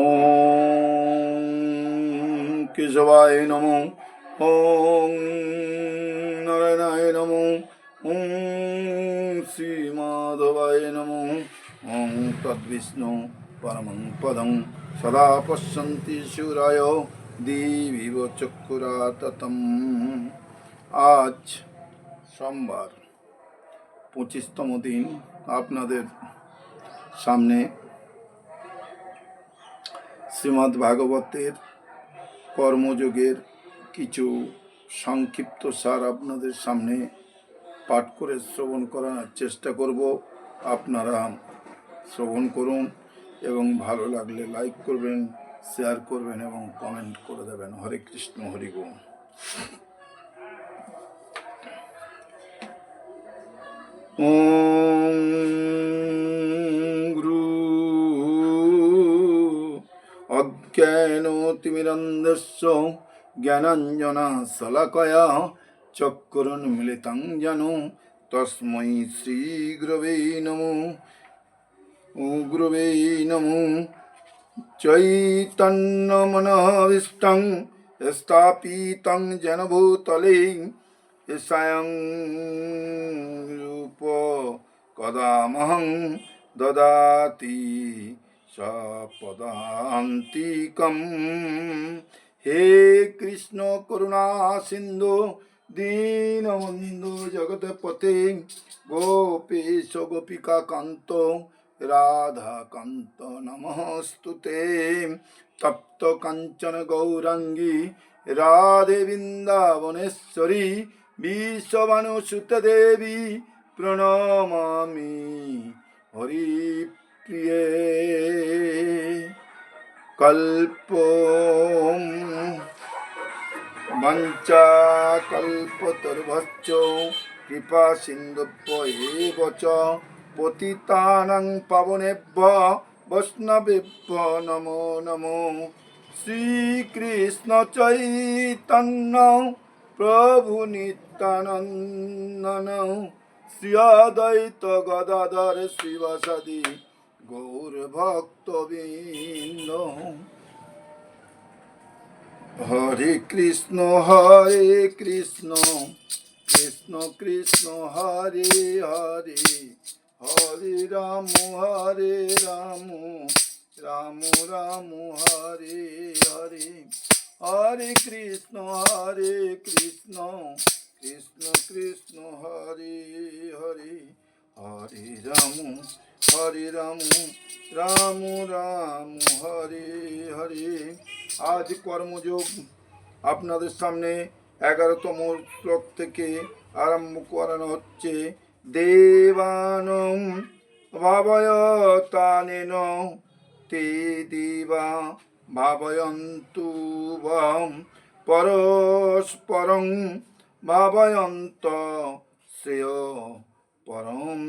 ওম কেশবায় নমো। ওম নারায়ণায় নমো। ওম শ্রীমাধবায় নমো। ওম তদ্বিষ্ণু পরমং পদং সদা পশ্যন্তি সুরায় দিবিব চক্ষুরাততম। আজ সোমবার 25তম দিন। আপনাদের সামনে শ্রীমদ্ ভাগবতের কর্মযোগের কিছু সংক্ষিপ্ত সার আপনাদের সামনে পাঠ করে শ্রবণ করার চেষ্টা করব। আপনারা শ্রবণ করুন এবং ভালো লাগলে লাইক করবেন, শেয়ার করবেন এবং কমেন্ট করে দেবেন। হরে কৃষ্ণ, হরি বল। ওম গুরু অজ্ঞানতিমিরন্ধস্য জ্ঞানাঞ্জনা শলাকয়া চক্ষুরুন্মিলিतं যেন তস্मै শ্রী গুরবে নমো। গুরবে নমো। চৈতন্যমনোভীষ্টং স্থাপিतं যেন ভূতলে স্বয়ং রূপ কদামহং দদাতি সপদান্তিকম। হে কৃষ্ণ করুণা সিন্ধু দীনবন্ধু জগৎপতে গোপীশ গোপিকা কান্ত রাধা কান্ত নমস্তুতে। তপ্ত কাঞ্চন গৌরাঙ্গী রাধে বৃন্দাবনেশ্বরী বিশ্ববানুসুতে দেবী প্রণমামি হরিপ্রিয়ে। কল্পম বাঞ্ছা কল্পতরুভশ্চ কৃপা সিন্ধুভ্যেব চ পতিতানাং পাবনেভ্যো বৈষ্ণবেভ্যো নমো নমো। শ্রীকৃষ্ণ চৈতন্য প্রভু নিত্যানন্দ শ্রী অদ্বৈত গদাধর শিবাসাদি গৌর ভক্তবৃন্দ। হরে কৃষ্ণ কৃষ্ণ কৃষ্ণ হরে হরে, হরে রাম রাম রাম হরে হরে। হরে কৃষ্ণ কৃষ্ণ কৃষ্ণ হরে হরে, হরে রাম রাম রাম হরে হরে। আজ কর্মযোগ আপনাদের সামনে 11তম শ্লোক থেকে আরম্ভ করানো হচ্ছে। দেবানং ভাবয়তানেন তে দেবা ভাবয়ন্তু বং পরস্পরং ভাবয়ন্ত শ্রেয় পরম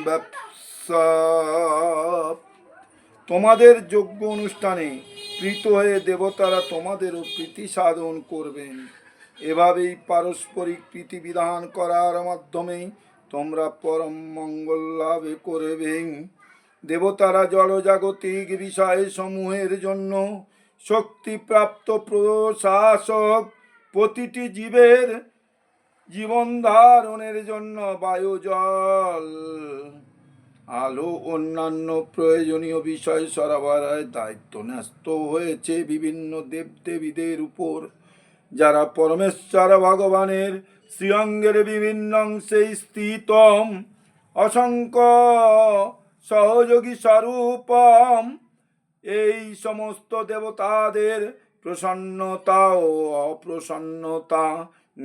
ব্যবসা। তোমাদের যজ্ঞ অনুষ্ঠানে প্রীত হয়ে দেবতারা তোমাদেরও প্রীতি সাধন করবেন। এভাবেই পারস্পরিক প্রীতি বিধান করার মাধ্যমে তোমরা পরম মঙ্গল লাভ করবে। দেবতারা জড়জাগতিক বিষয় সমূহের জন্য শক্তিপ্রাপ্ত প্রশাসক। প্রতিটি জীবের জীবন ধারণের জন্য বায়ু, জল, আলো অন্যান্য প্রয়োজনীয় বিষয় সরবরাহের দায়িত্ব ন্যস্ত হয়েছে বিভিন্ন দেবদেবীদের উপর, যারা পরমেশ্বর ভগবানের শ্রীঅঙ্গের বিভিন্ন অংশে স্থিত অসংখ্য সহযোগী স্বরূপম। এই সমস্ত দেবতাদের প্রসন্নতা ও অপ্রসন্নতা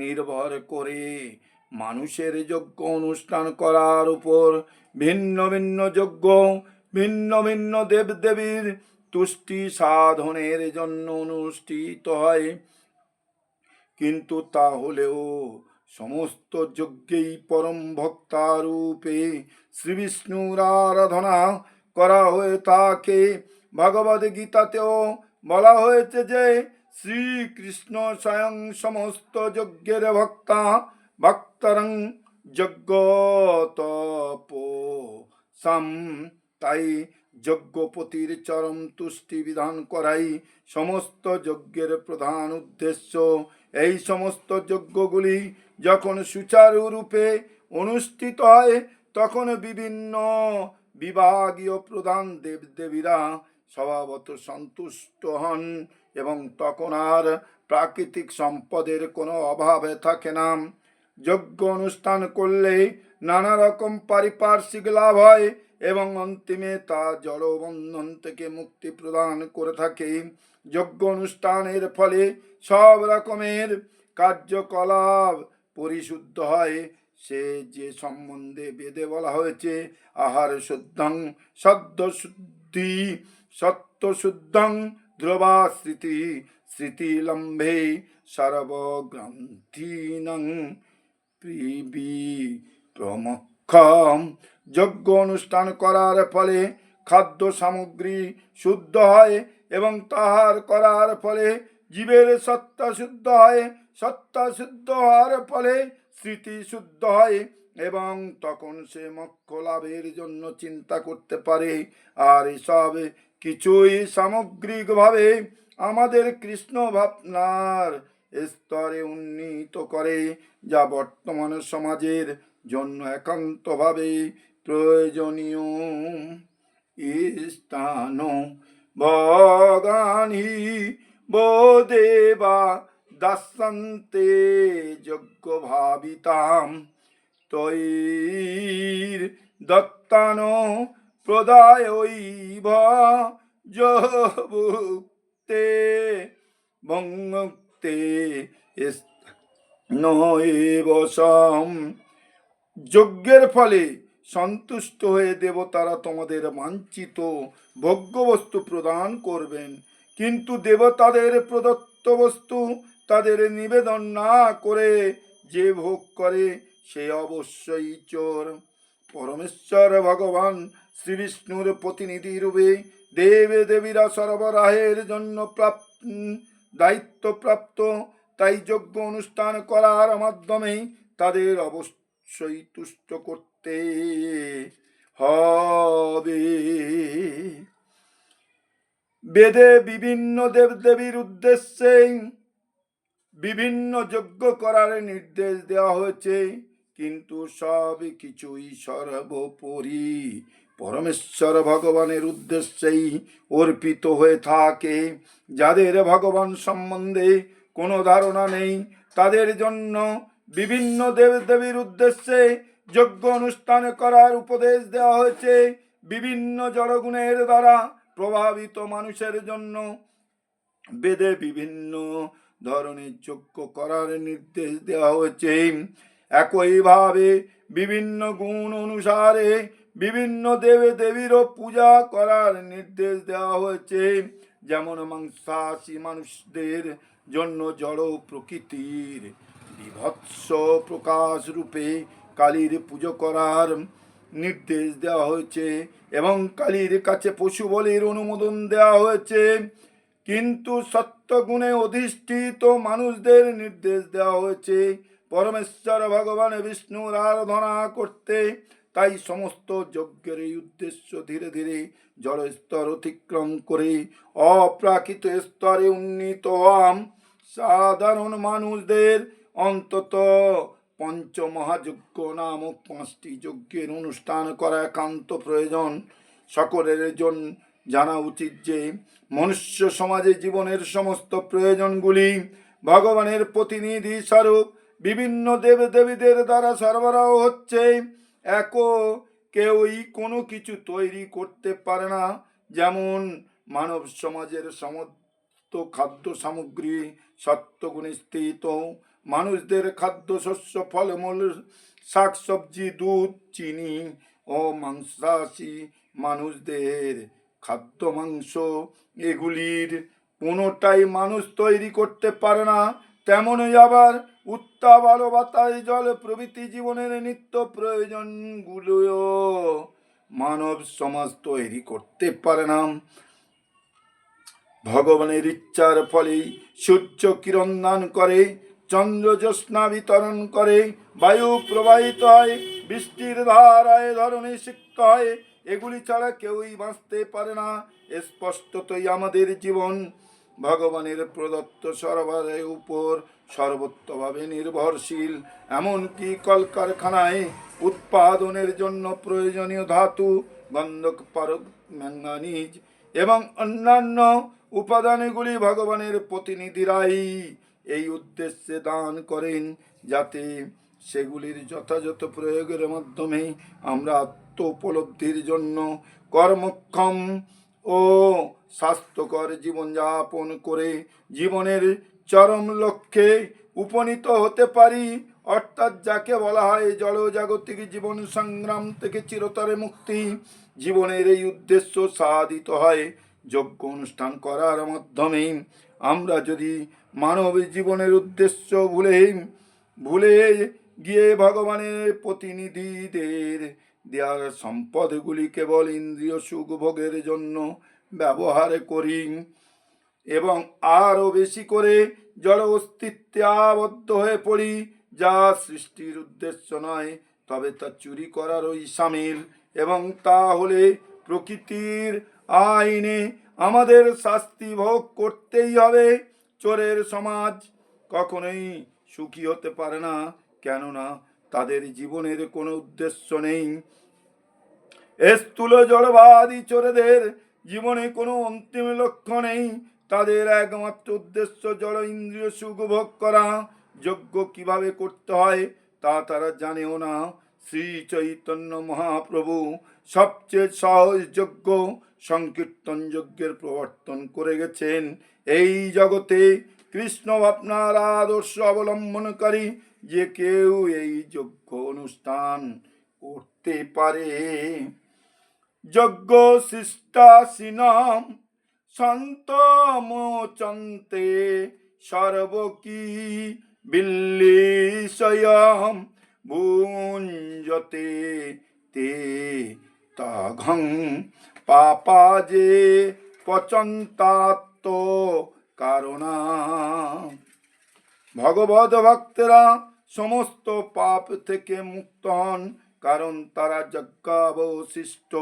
নির্ভর করে মানুষের যজ্ঞ অনুষ্ঠান করার উপর। ভিন্ন ভিন্ন যজ্ঞ ভিন্ন ভিন্ন দেবদেবীর তুষ্টি সাধনের জন্য অনুষ্ঠিত হয়, কিন্তু তা হলেও সমস্ত যজ্ঞেই পরম ভক্তারূপে শ্রীবিষ্ণুর আরাধনা করা হয়ে থাকে। ভগবদ গীতাতেও বলা হয়েছে যে শ্রীকৃষ্ণ স্বয়ং সমস্ত যজ্ঞের ভক্তা। ভক্তরং যজ্ঞ তপসাম। তাই যজ্ঞপতির চরম তুষ্টি বিধান করাই সমস্ত যজ্ঞের প্রধান উদ্দেশ্য। এই সমস্ত যজ্ঞগুলি যখন সুচারুরূপে অনুষ্ঠিত হয় তখন বিভিন্ন বিভাগীয় প্রধান দেবদেবীরা স্বভাবত সন্তুষ্ট হন এবং তখন আর প্রাকৃতিক সম্পদের কোনো অভাবে থাকে না। যজ্ঞ অনুষ্ঠান করলে নানা রকম পারিপার্শ্বিক লাভ হয় এবং অন্তিমে তা জড়বন্ধন থেকে মুক্তি প্রদান করে থাকে। যজ্ঞ অনুষ্ঠানের ফলে সব রকমের কার্যকলাপ পরিশুদ্ধ হয়। সে যে সম্বন্ধে বেদে বলা হয়েছে, আহার শুদ্ধং সদ্য শুদ্ধি সত্য শুদ্ধং ধ্রুবা স্মৃতি স্মৃতিলম্বে সর্বগ্রন্থিনং প্রমক্ষম। যজ্ঞ অনুষ্ঠান করার ফলে খাদ্য সামগ্রী শুদ্ধ হয় এবং তাহার করার ফলে জীবের সত্তা শুদ্ধ হয়। সত্তা শুদ্ধ হওয়ার ফলে স্মৃতি শুদ্ধ হয় এবং তখন সে মোক্ষ লাভের জন্য চিন্তা করতে পারে। আর এসব কিছুই সামগ্রিকভাবে আমাদের কৃষ্ণ ভাবনার স্তরে উন্নীত করে, যা বর্তমান সমাজের জন্য একান্তভাবে প্রয়োজনীয়। স্থান ভগানি বোদেবা দাসন্তে যজ্ঞ ভাবিতাম তৈর দত্তান প্রদায়ৈব জভুক্তে ভঙ্গক্তে নৈবসম। যজ্ঞের ফলে সন্তুষ্ট হয়ে দেবতারা তোমাদের বাঞ্ছিত ভোগ্যবস্তু প্রদান করবেন, কিন্তু দেবতাদের প্রদত্ত বস্তু তাদের নিবেদন না করে যে ভোগ করে সে অবশ্যই চোর। পরমেশ্বর ভগবান শ্রী বিষ্ণুর প্রতিনিধি রূপে দেবে দেবীরা সরবরাহের জন্য দায়িত্বপ্রাপ্ত, তাই যজ্ঞ অনুষ্ঠান করার মাধ্যমে তাদের অবশ্যই তুষ্ট করতে হবে। বেদে বিভিন্ন দেবদেবীর উদ্দেশ্যে বিভিন্ন যজ্ঞ করার নির্দেশ দেওয়া হয়েছে, কিন্তু সব কিছুই সর্বোপরি পরমেশ্বর ভগবানের উদ্দেশ্যেই অর্পিত হয়ে থাকে। যাদের ভগবান সম্বন্ধে কোনো ধারণা নেই তাদের জন্য বিভিন্ন দেবদেবীর উদ্দেশ্যে যজ্ঞ অনুষ্ঠান করার উপদেশ দেওয়া হয়েছে। বিভিন্ন জড়গুণের দ্বারা প্রভাবিত মানুষের জন্য বেদে বিভিন্ন ধরনের যজ্ঞ করার নির্দেশ দেওয়া হয়েছে। একইভাবে বিভিন্ন গুণ অনুসারে বিভিন্ন দেবদেবীরও পূজা করার নির্দেশ দেওয়া হয়েছে। যেমন মাংসাশী মানুষদের জন্য জড় প্রকৃতির বিভৎস প্রকাশ রূপে কালীর পুজো করার নির্দেশ দেওয়া হয়েছে এবং কালীর কাছে পশু বলির অনুমোদন দেওয়া হয়েছে। কিন্তু সত্যগুণে অধিষ্ঠিত মানুষদের নির্দেশ দেওয়া হয়েছে পরমেশ্বর ভগবান বিষ্ণুর আরাধনা করতে। তাই সমস্ত যজ্ঞের এই উদ্দেশ্য ধীরে ধীরে জড় স্তর অতিক্রম করে অপ্রাকৃত স্তরে উন্নীত হওয়া। সাধারণ মানুষদের অন্তত পঞ্চমহাযজ্ঞ নামক 5টি যজ্ঞের অনুষ্ঠান করা একান্ত প্রয়োজন। সকলের জানা উচিত যে মনুষ্য সমাজে জীবনের সমস্ত প্রয়োজনগুলি ভগবানের প্রতিনিধি স্বরূপ বিভিন্ন দেবদেবীদের দ্বারা সরবরাহ হচ্ছে। কেউই কোনো কিছু তৈরি করতে পারে না। যেমন মানব সমাজের সমস্ত খাদ্য সামগ্রী সত্যগুণে স্থিত। মানুষদের খাদ্য শস্য, ফলমূল, শাকসবজি, দুধ, চিনি ও মাংসাশী মানুষদের খাদ্য মাংস, এগুলির কোনোটাই মানুষ তৈরি করতে পারে না। তেমনই আবার উত্তাপ, আলো, বাতাস, জল প্রভৃতি জীবনের নিত্য প্রয়োজনগুলো মানব সমাজ তৈরি করতে পারে না। ভগবানের ইচ্ছার ফলেই সূর্য কিরণ দান করে, চন্দ্র জ্যোৎস্না বিতরণ করে, বায়ু প্রবাহিত হয়, বৃষ্টির ধারায় ধরণী সিক্ত হয় এগুলি ছাড়া কেউই বাঁচতে পারে না। স্পষ্টতই আমাদের জীবন ভগবানের প্রদত্ত সরবরাহের উপর সর্বত্রভাবে নির্ভরশীল। এমনকি কলকারখানায় উৎপাদনের জন্য প্রয়োজনীয় ধাতু, গন্ধক, পারদ, ম্যাঙ্গানিজ এবং অন্যান্য উপাদানগুলি ভগবানের প্রতিনিধিরাই এই উদ্দেশ্যে দান করেন, যাতে সেগুলির যথাযথ প্রয়োগের মাধ্যমে আমরা আত্ম উপলব্ধির জন্য কর্মক্ষম ও স্বাস্থ্যকর জীবনযাপন করে জীবনের চরম লক্ষ্যে উপনীত হতে পারি, অর্থাৎ যাকে বলা হয় জড়জাগতিক জীবন সংগ্রাম থেকে চিরতরে মুক্তি। জীবনের এই উদ্দেশ্য সাধিত হয় যজ্ঞ অনুষ্ঠান করার মাধ্যমে। আমরা যদি মানব জীবনের উদ্দেশ্য ভুলে গিয়ে ভগবানের প্রতিনিধিদের দেওয়ার সম্পদগুলি কেবল ইন্দ্রিয় সুখ ভোগের জন্য ব্যবহার করি এবং আরও বেশি করে জড় অস্তিত্বে আবদ্ধ হয়ে পড়ি, যা সৃষ্টির উদ্দেশ্য নয়, তবে তা চুরি করারই সামিল। এবং তা হলে প্রকৃতির আইনে আমাদের শাস্তি ভোগ করতেই হবে। চোরের সমাজ কখনোই সুখী হতে পারে না, কেননা তাদের জীবনের কোনো উদ্দেশ্য নেই। স্থূল জড়বাদী চোরেদের জীবনে কোনো অন্তিম লক্ষ্য নেই, তাদের একমাত্র উদ্দেশ্য জড় ইন্দ্রিয় সুখ ভোগ করা। যজ্ঞ কিভাবে করতে হয় তা তারা জানেও না। শ্রী চৈতন্য মহাপ্রভু সবচেয়ে সহজ যজ্ঞ সংকীর্তন যজ্ঞের প্রবর্তন করে গেছেন। এই জগতে কৃষ্ণ ভাবনার আদর্শ অবলম্বনকারী যে কেউ এই যজ্ঞ অনুষ্ঠান করতে পারে। যজ্ঞ শিষ্টাসিনাম সন্তমোচন্তে সর্বকি বিল্লিশয়ম ভুঞ্জতে তে তাঘং পাপাজে পচন্তাত্ম কারণা। ভগবত ভক্তেরা সমস্ত পাপ থেকে মুক্ত হন, কারণ তারা যজ্ঞাবশিষ্ট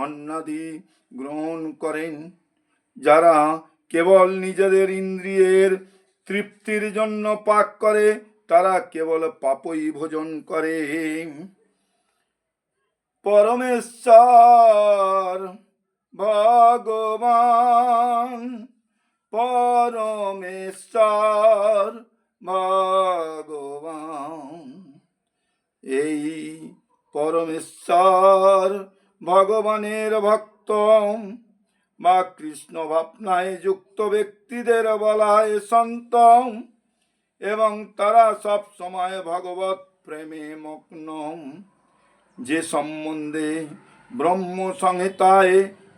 অন্নাদি গ্রহণ করেন। যারা কেবল নিজেদের ইন্দ্রিয়ের তৃপ্তির জন্য পাক করে, তারা কেবল পাপই ভোজন করে। পরমেশ্বর ভগবান, পরমেশ্বর ভগবান, এই পরমেশ্বর ভগবানের ভক্ত বা কৃষ্ণ ভাবনায় যুক্ত ব্যক্তিদের বলা হয় সন্ত, এবং তারা সব সময় ভগবত প্রেমে মগ্ন, যে সম্বন্ধে ব্রহ্ম সংহিতায়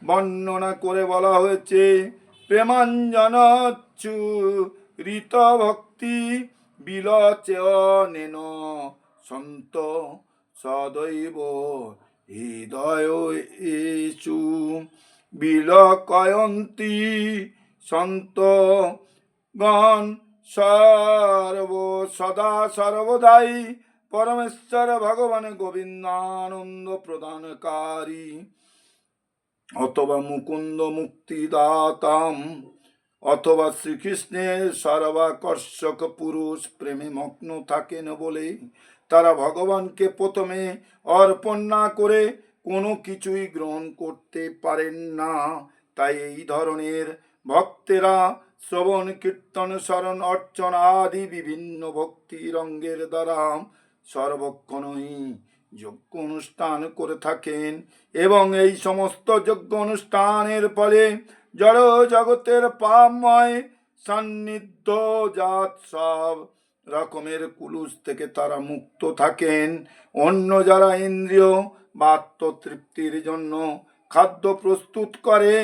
বর্ণনা করে বলা হয়েছে। প্রেমাঞ্জনচ্ছু ঋত ভক্তি বিলচনেন সন্ত সদৈব হৃদয় এষু বিলকয়ন্তি সন্ত গণ সদা সর্বদাই পরমেশ্বর ভগবান গোবিন্দানন্দ প্রদানকারী অথবা মুকুন্দ মুক্তিদাতাম অথবা শ্রীকৃষ্ণের সর্বাকর্ষক পুরুষ প্রেমে মগ্ন থাকেন বলে তারা ভগবানকে প্রথমে অর্পণ না করে কোনো কিছুই গ্রহণ করতে পারেন না। তাই এই ধরনের ভক্তেরা শ্রবণ কীর্তন স্মরণ অর্চন আদি বিভিন্ন ভক্তি রঙ্গের দ্বারা সর্বক্ষণই যজ্ঞ অনুষ্ঠান করে থাকেন, এবং এই সমস্ত যজ্ঞ অনুষ্ঠানের ফলে জড় জগতের পাপময় সান্নিধ্য জাত সব রকমের কুলুষ থেকে তারা মুক্ত থাকেন। অন্য যারা ইন্দ্রিয় বা আত্মতৃপ্তির জন্য খাদ্য প্রস্তুত করে,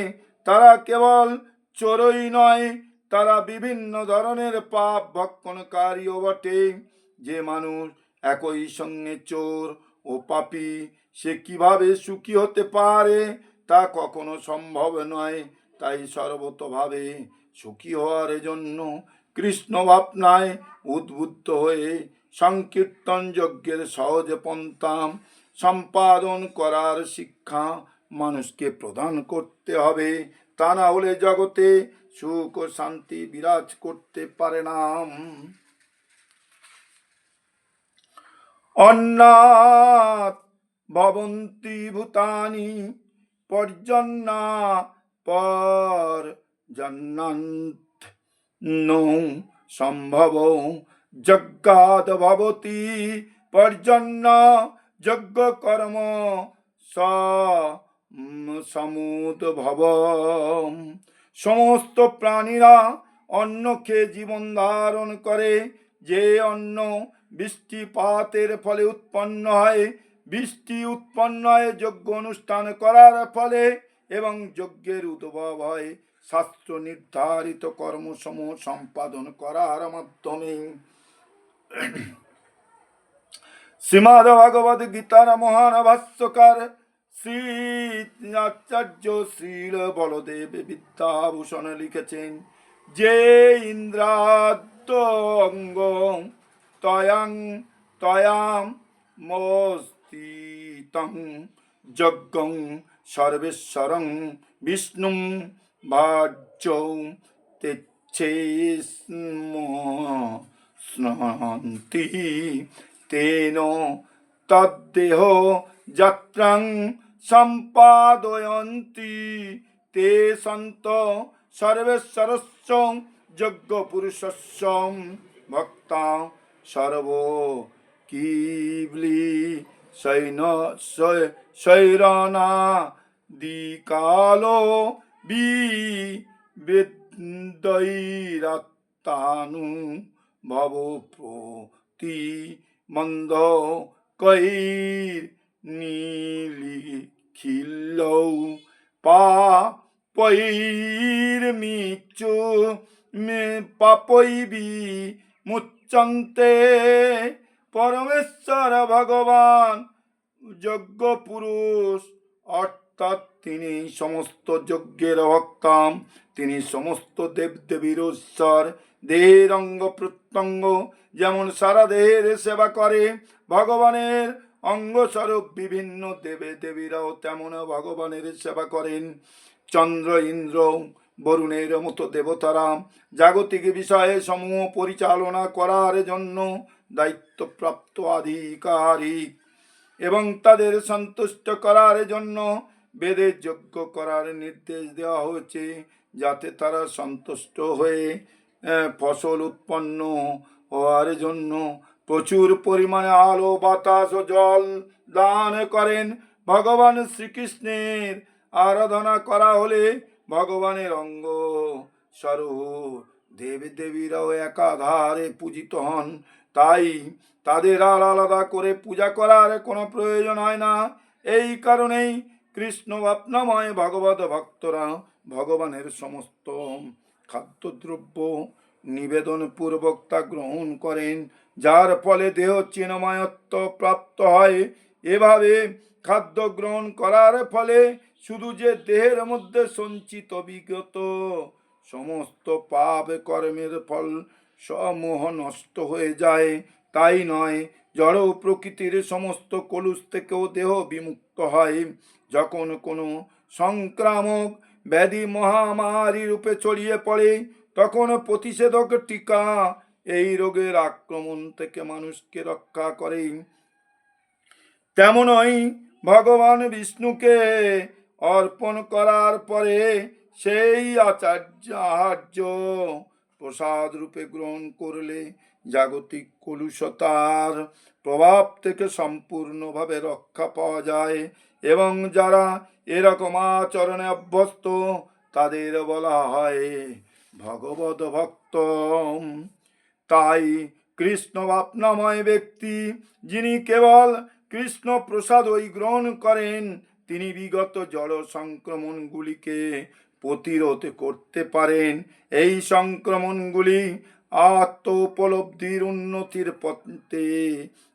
তারা কেবল চোরই নয়, তারা বিভিন্ন ধরনের পাপ ভক্ষণকারীও বটে। যে মানুষ একই সঙ্গে চোর ও পাপী, সে কিভাবে সুখী হতে পারে তা কখনো সম্ভব নয়। তাই সর্বতোভাবে সুখী হওয়ার জন্য কৃষ্ণ ভাবনায় উদ্বুদ্ধ হয়ে সংকীর্তন যজ্ঞের সহজ পন্থা সম্পাদন করার শিক্ষা মানুষকে প্রদান করতে হবে, তা না হলে জগতে সুখ ও শান্তি বিরাজ করতে পারে না। অন্নাৎ ভবন্তি ভূতানি পর্জন্যা পর্জন্যান্ত নো সম্ভব যজ্ঞাদ ভবতি পর্জন্য যজ্ঞ কর্ম সমুদ্ভব। সমস্ত প্রাণীরা অন্ন খেয়ে জীবন ধারণ করে। যে অন্ন বৃষ্টিপাতের ফলে উৎপন্ন হয়, বৃষ্টি উৎপন্ন হয় যজ্ঞ অনুষ্ঠান করার ফলে, এবং যজ্ঞের উদ্ভব হয় শাস্ত্র নির্ধারিত কর্মসমূহ সম্পাদন করার মাধ্যমে। শ্রীমদ্ ভগবদ গীতার মহান ভাষ্যকার শ্রী আচার্য শ্রীল বলদেব বিদ্যাভূষণ লিখেছেন যে ইন্দ্রাদ্য অঙ্গ তয়াং তয়াম মস্তিতং যজ্ঞং সর্বেশ্বরং বিষ্ণুং ভাজ্যৌ তেচ্ছেস্মন্তি তেন তদ্দেহ যাত্রাং সম্পাদয়ন্তি তে সন্ত সর্বেশ্বরস্য যজ্ঞ পুরুষস্য ভক্তা সর্ব কিবলি শৈরনা দিকালো বিদৈরাত্তানু ভব প্রতি মন্দ কৈর নীলিখিল্লৌ পাপৈর্মিচু পাপৈবি মুচ্যন্তে। পরমেশ্বর ভগবান যজ্ঞ পুরুষ, অর্থাৎ তিনি সমস্ত যজ্ঞের ভক্তা, তিনি সমস্ত দেবদেবীর ঈশ্বর। দেহের অঙ্গ প্রত্যঙ্গ যেমন সারা দেহের সেবা করে, ভগবানের অঙ্গস্বরূপ বিভিন্ন দেবে দেবীরাও তেমন ভগবানের সেবা করেন। চন্দ্র, ইন্দ্র, বরুণের মতো দেবতারা জাগতিক বিষয়ে সমূহ পরিচালনা করার জন্য দায়িত্বপ্রাপ্ত আধিকারিক, এবং তাদের সন্তুষ্ট করার জন্য বেদে যজ্ঞ করার নির্দেশ দেওয়া হয়েছে, যাতে তারা সন্তুষ্ট হয়ে ফসল উৎপন্ন হওয়ার জন্য প্রচুর পরিমাণে আলো, বাতাস ও জল দান করেন। ভগবান শ্রীকৃষ্ণের আরাধনা করা হলে ভগবানের অঙ্গ স্বরূপ দেবদেবীরাও একাধারে পূজিত হন। তাই তাদের আলাদা করে পূজা করার কোনো প্রয়োজন হয় না। এই কারণেই কৃষ্ণ ভাবনাময় ভগবত ভক্তরা ভগবানের সমস্ত খাদ্যদ্রব্য নিবেদন পূর্বক তা গ্রহণ করেন, যার ফলে দেহ চিন্ময়ত্ব প্রাপ্ত হয়। এভাবে খাদ্য গ্রহণ করার ফলে শুধু যে দেহের মধ্যে সঞ্চিত বিগত সমস্ত পাপ কর্মের ফল সমূহ নষ্ট হয়ে যায় তাই নয়, জড় প্রকৃতির সমস্ত কলুষ থেকেও দেহ বিমুক্ত হয়। যখন কোনো সংক্রামক ব্যাধি মহামারী রূপে ছড়িয়ে পড়ে, তখন প্রতিষেধক টিকা এই রোগের আক্রমণ থেকে মানুষকে রক্ষা করে। তেমনই ভগবান বিষ্ণুকে অর্পণ করার পরে সেই আহার্য প্রসাদ রূপে গ্রহণ করলে জাগতিক কলুষতার প্রভাব থেকে সম্পূর্ণভাবে রক্ষা পাওয়া যায়, এবং যারা এরকম আচরণে অভ্যস্ত তাদের বলা হয় ভগবত ভক্ত। তাই কৃষ্ণ ভাবনাময় ব্যক্তি, যিনি কেবল কৃষ্ণ প্রসাদই গ্রহণ করেন, তিনি বিগত জড় সংক্রমণগুলিকে প্রতিরোধ করতে পারেন। এই সংক্রমণগুলি আত্ম উপলব্ধির উন্নতির পথে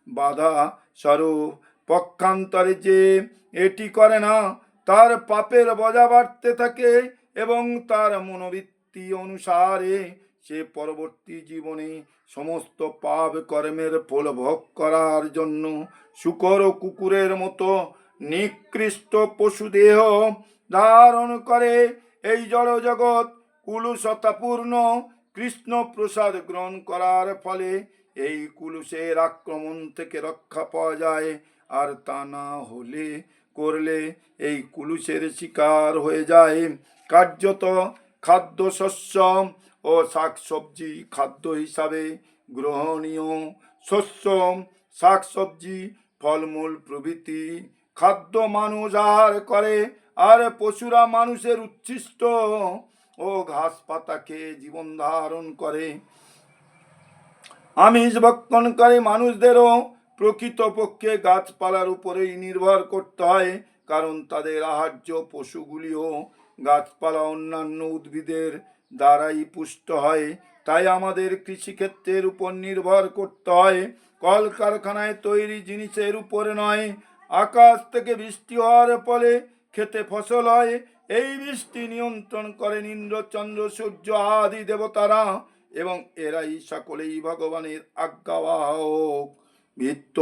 বাধা স্বরূপ। পক্ষান্তরে যে এটি করে না, তার পাপের বোঝা বাড়তে থাকে, এবং তার মনোবৃত্তি অনুসারে সে পরবর্তী জীবনে সমস্ত পাপ কর্মের ফল ভোগ করার জন্য শূকর ও কুকুরের মতো নিকৃষ্ট পশুদেহ ধারণ করে এই জড় জগৎ কুলুষতাপূর্ণ। কৃষ্ণ প্রসাদ গ্রহণ করার ফলে এই কুলুষের আক্রমণ থেকে রক্ষা পাওয়া যায়, আর তা না হলে করলে এই কুলুষের শিকার হয়ে যায়। কার্যত খাদ্যশস্য ও শাকসবজি খাদ্য হিসাবে গ্রহণীয়। শস্য, শাকসবজি, ফলমূল প্রভৃতি খাদ্য মানুষ আহার করে, আর পশুরা মানুষের উচ্ছিষ্ট ও ঘাস পাতা খেয়ে জীবন ধারণ করে। আমিষ ভক্ষণকারী মানুষদেরও প্রকৃতপক্ষে গাছপালার উপরেই নির্ভর করতে হয়, কারণ তাদের আহার্য পশুগুলিও গাছপালা অন্যান্য উদ্ভিদের দ্বারাই পুষ্ট হয়। তাই আমাদের কৃষিক্ষেত্রের উপর নির্ভর করতে হয়, কলকারখানায় তৈরি জিনিসের উপরে নয়। আকাশ থেকে বৃষ্টি হওয়ার ফলে খেতে ফসল হয়। এই বৃষ্টি নিয়ন্ত্রণ করেন ইন্দ্র, চন্দ্র, সূর্য আদি দেবতারা, এবং এরাই সকলেই ভগবানের আজ্ঞাবাহক। ভিত্ত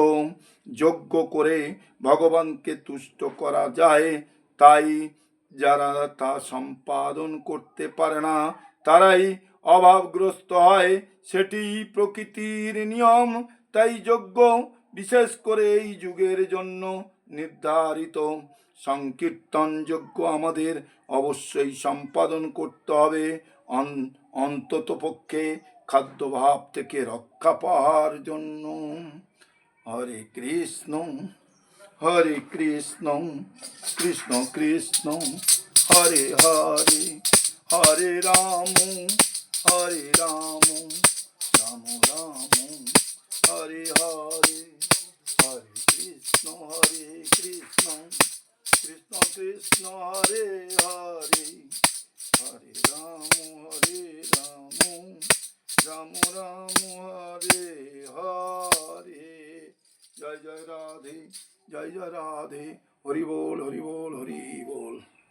যজ্ঞ করে ভগবানকে তুষ্ট করা যায়, তাই যারা তা সম্পাদন করতে পারে না তারাই অভাবগ্রস্ত হয়। সেটি প্রকৃতির নিয়ম। তাই যজ্ঞ বিশেষ করে এই যুগের জন্য নির্ধারিত। সংকীর্তন যজ্ঞ আমাদের অবশ্যই সম্পাদন করতে হবে, অন্তত পক্ষে খাদ্যভাব থেকে রক্ষা পাওয়ার জন্য। হরে কৃষ্ণ হরে কৃষ্ণ কৃষ্ণ কৃষ্ণ হরে হরে, হরে রাম হরে রাম রাম রাম হরে হরে, হরে কৃষ্ণ কৃষ্ণ কৃষ্ণ হরে হরে, হরে রাম রাম রাম হরে হরে। জয় জয় রাধে, জয় জয় রাধে। হরি বল হরি বল হরি বল।